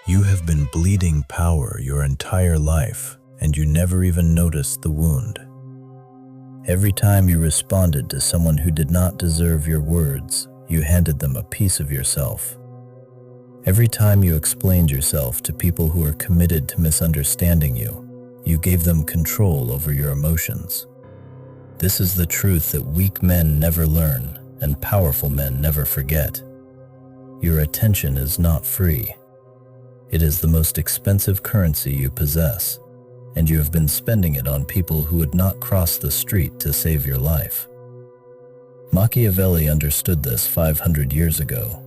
You have been bleeding power your entire life, and you never even noticed the wound. Every time you responded to someone who did not deserve your words, you handed them a piece of yourself. Every time you explained yourself to people who are committed to misunderstanding you, you gave them control over your emotions. This is the truth that weak men never learn and powerful men never forget. Your attention is not free. It is the most expensive currency you possess, and you have been spending it on people who would not cross the street to save your life. Machiavelli understood this 500 years ago.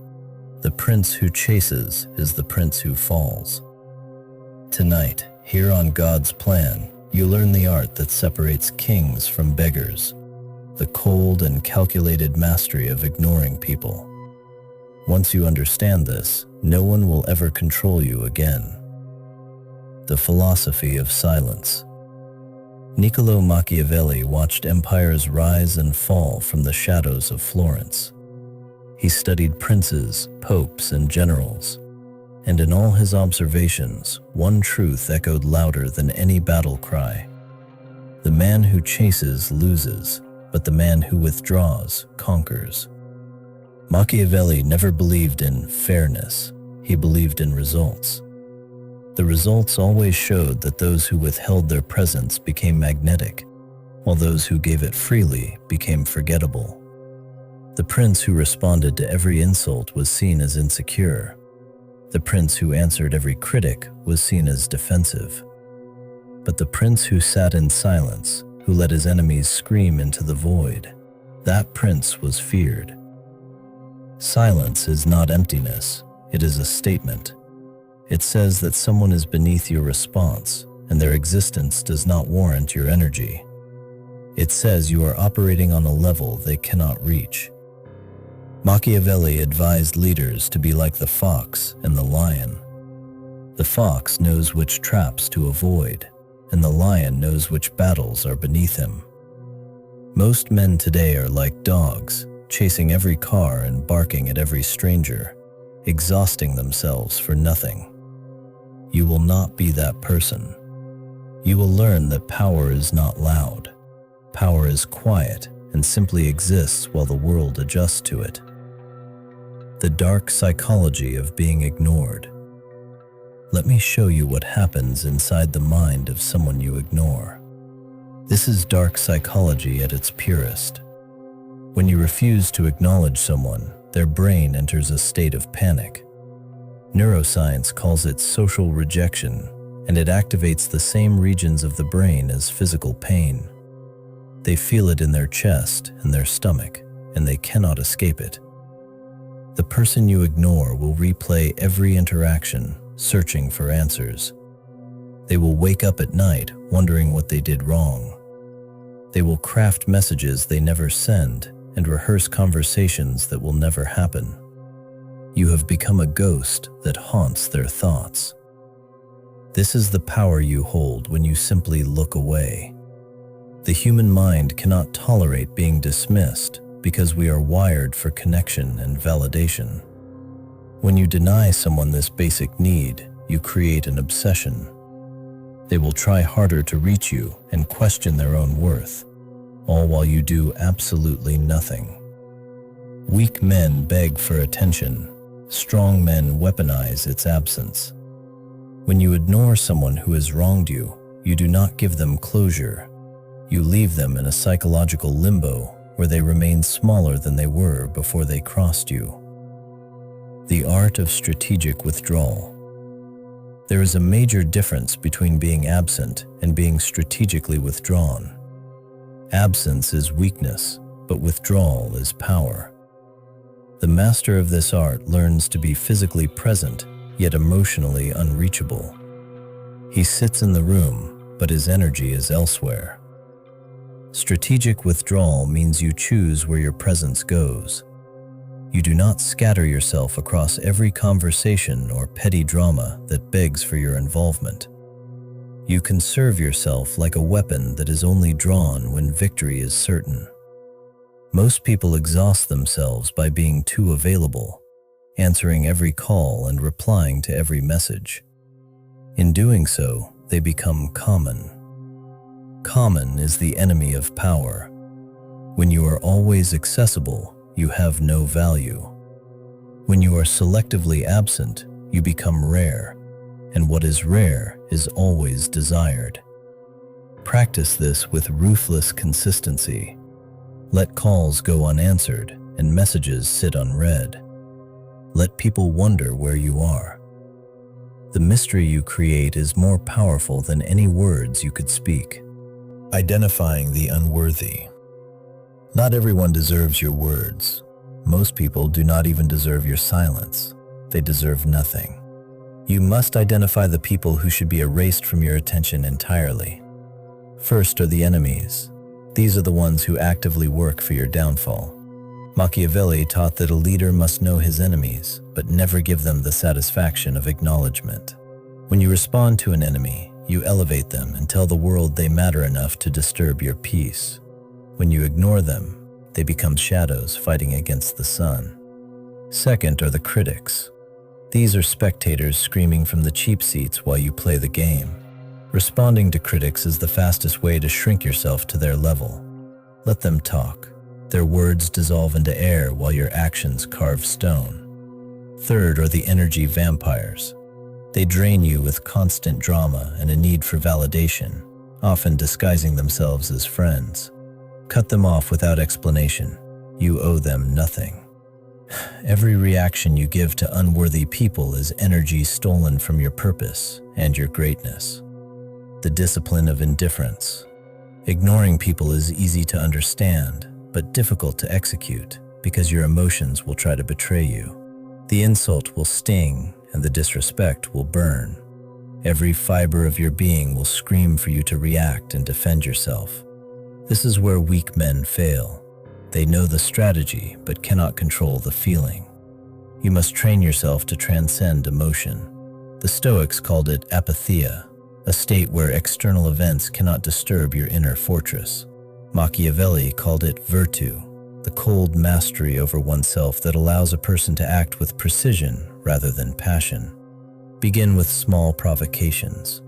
The prince who chases is the prince who falls. Tonight, here on God's Plan, you learn the art that separates kings from beggars, the cold and calculated mastery of ignoring people. Once you understand this, no one will ever control you again. The philosophy of silence. Niccolò Machiavelli watched empires rise and fall from the shadows of Florence. He studied princes, popes, and generals, and in all his observations, one truth echoed louder than any battle cry. The man who chases loses, but the man who withdraws conquers. Machiavelli never believed in fairness, he believed in results. The results always showed that those who withheld their presence became magnetic, while those who gave it freely became forgettable. The prince who responded to every insult was seen as insecure. The prince who answered every critic was seen as defensive. But the prince who sat in silence, who let his enemies scream into the void, that prince was feared. Silence is not emptiness, it is a statement. It says that someone is beneath your response, and their existence does not warrant your energy. It says you are operating on a level they cannot reach. Machiavelli advised leaders to be like the fox and the lion. The fox knows which traps to avoid, and the lion knows which battles are beneath him. Most men today are like dogs, chasing every car and barking at every stranger, exhausting themselves for nothing. You will not be that person. You will learn that power is not loud. Power is quiet and simply exists while the world adjusts to it. The dark psychology of being ignored. Let me show you what happens inside the mind of someone you ignore. This is dark psychology at its purest. When you refuse to acknowledge someone, their brain enters a state of panic. Neuroscience calls it social rejection, and it activates the same regions of the brain as physical pain. They feel it in their chest and their stomach, and they cannot escape it. The person you ignore will replay every interaction, searching for answers. They will wake up at night wondering what they did wrong. They will craft messages they never send and rehearse conversations that will never happen. You have become a ghost that haunts their thoughts. This is the power you hold when you simply look away. The human mind cannot tolerate being dismissed because we are wired for connection and validation. When you deny someone this basic need, you create an obsession. They will try harder to reach you and question their own worth, all while you do absolutely nothing. Weak men beg for attention. Strong men weaponize its absence. When you ignore someone who has wronged you, you do not give them closure. You leave them in a psychological limbo where they remain smaller than they were before they crossed you. The art of strategic withdrawal. There is a major difference between being absent and being strategically withdrawn. Absence is weakness, but withdrawal is power. The master of this art learns to be physically present, yet emotionally unreachable. He sits in the room, but his energy is elsewhere. Strategic withdrawal means you choose where your presence goes. You do not scatter yourself across every conversation or petty drama that begs for your involvement. You conserve yourself like a weapon that is only drawn when victory is certain. Most people exhaust themselves by being too available, answering every call and replying to every message. In doing so, they become common. Common is the enemy of power. When you are always accessible, you have no value. When you are selectively absent, you become rare, and what is rare is always desired. Practice this with ruthless consistency. Let calls go unanswered and messages sit unread. Let people wonder where you are. The mystery you create is more powerful than any words you could speak. Identifying the unworthy. Not everyone deserves your words. Most people do not even deserve your silence. They deserve nothing. You must identify the people who should be erased from your attention entirely. First are the enemies. These are the ones who actively work for your downfall. Machiavelli taught that a leader must know his enemies, but never give them the satisfaction of acknowledgement. When you respond to an enemy, you elevate them and tell the world they matter enough to disturb your peace. When you ignore them, they become shadows fighting against the sun. Second are the critics. These are spectators screaming from the cheap seats while you play the game. Responding to critics is the fastest way to shrink yourself to their level. Let them talk. Their words dissolve into air while your actions carve stone. Third are the energy vampires. They drain you with constant drama and a need for validation, often disguising themselves as friends. Cut them off without explanation. You owe them nothing. Every reaction you give to unworthy people is energy stolen from your purpose and your greatness. The discipline of indifference. Ignoring people is easy to understand, but difficult to execute because your emotions will try to betray you. The insult will sting and the disrespect will burn. Every fiber of your being will scream for you to react and defend yourself. This is where weak men fail. They know the strategy but cannot control the feeling. You must train yourself to transcend emotion. The Stoics called it apatheia, a state where external events cannot disturb your inner fortress. Machiavelli called it virtù, the cold mastery over oneself that allows a person to act with precision rather than passion. Begin with small provocations.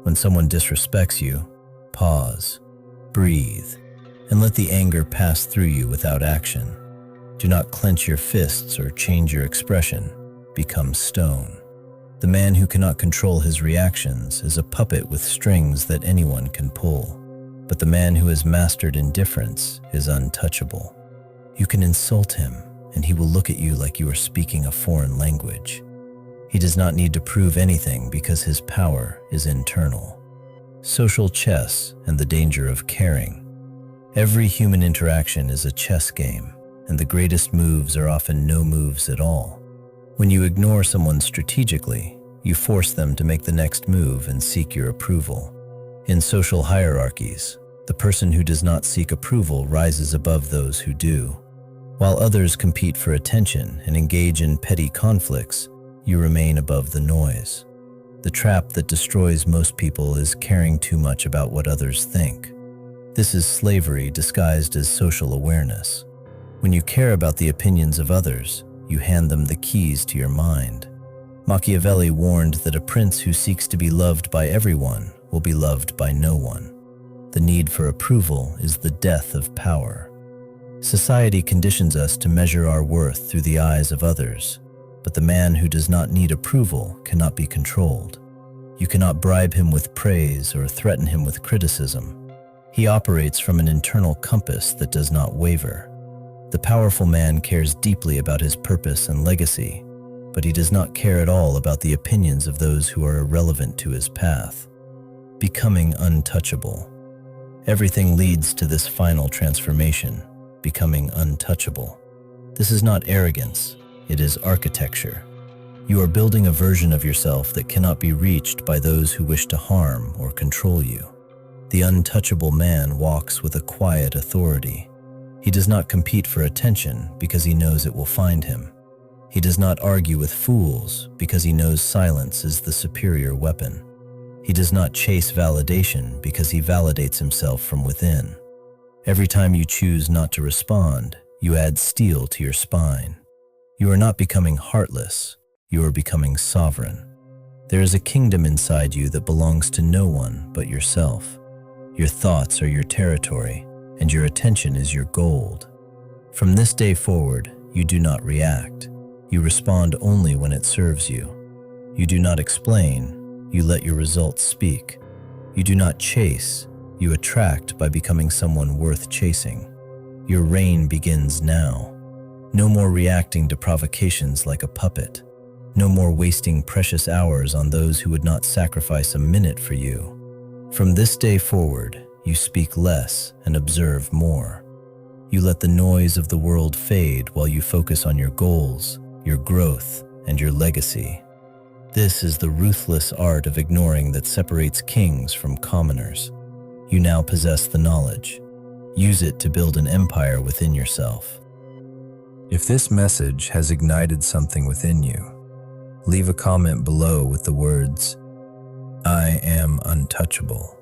When someone disrespects you, pause, breathe, and let the anger pass through you without action. Do not clench your fists or change your expression. Become stone. The man who cannot control his reactions is a puppet with strings that anyone can pull. But the man who has mastered indifference is untouchable. You can insult him, and he will look at you like you are speaking a foreign language. He does not need to prove anything because his power is internal. Social chess and the danger of caring. Every human interaction is a chess game, and the greatest moves are often no moves at all. When you ignore someone strategically, you force them to make the next move and seek your approval. In social hierarchies, the person who does not seek approval rises above those who do. While others compete for attention and engage in petty conflicts, you remain above the noise. The trap that destroys most people is caring too much about what others think. This is slavery disguised as social awareness. When you care about the opinions of others, you hand them the keys to your mind. Machiavelli warned that a prince who seeks to be loved by everyone will be loved by no one. The need for approval is the death of power. Society conditions us to measure our worth through the eyes of others, but the man who does not need approval cannot be controlled. You cannot bribe him with praise or threaten him with criticism. He operates from an internal compass that does not waver. The powerful man cares deeply about his purpose and legacy, but he does not care at all about the opinions of those who are irrelevant to his path. Becoming untouchable. Everything leads to this final transformation, becoming untouchable. This is not arrogance, it is architecture. You are building a version of yourself that cannot be reached by those who wish to harm or control you. The untouchable man walks with a quiet authority. He does not compete for attention because he knows it will find him. He does not argue with fools because he knows silence is the superior weapon. He does not chase validation because he validates himself from within. Every time you choose not to respond, you add steel to your spine. You are not becoming heartless, you are becoming sovereign. There is a kingdom inside you that belongs to no one but yourself. Your thoughts are your territory, and your attention is your gold. From this day forward, you do not react. You respond only when it serves you. You do not explain, you let your results speak. You do not chase, you attract by becoming someone worth chasing. Your reign begins now. No more reacting to provocations like a puppet. No more wasting precious hours on those who would not sacrifice a minute for you. From this day forward, you speak less and observe more. You let the noise of the world fade while you focus on your goals, your growth, and your legacy. This is the ruthless art of ignoring that separates kings from commoners. You now possess the knowledge. Use it to build an empire within yourself. If this message has ignited something within you, leave a comment below with the words, "I am untouchable."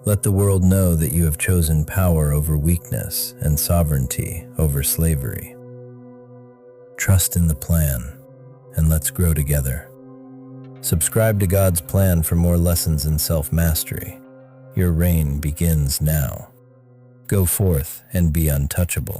Let the world know that you have chosen power over weakness and sovereignty over slavery. Trust in the plan, and let's grow together. Subscribe to God's Plan for more lessons in self-mastery. Your reign begins now. Go forth and be untouchable.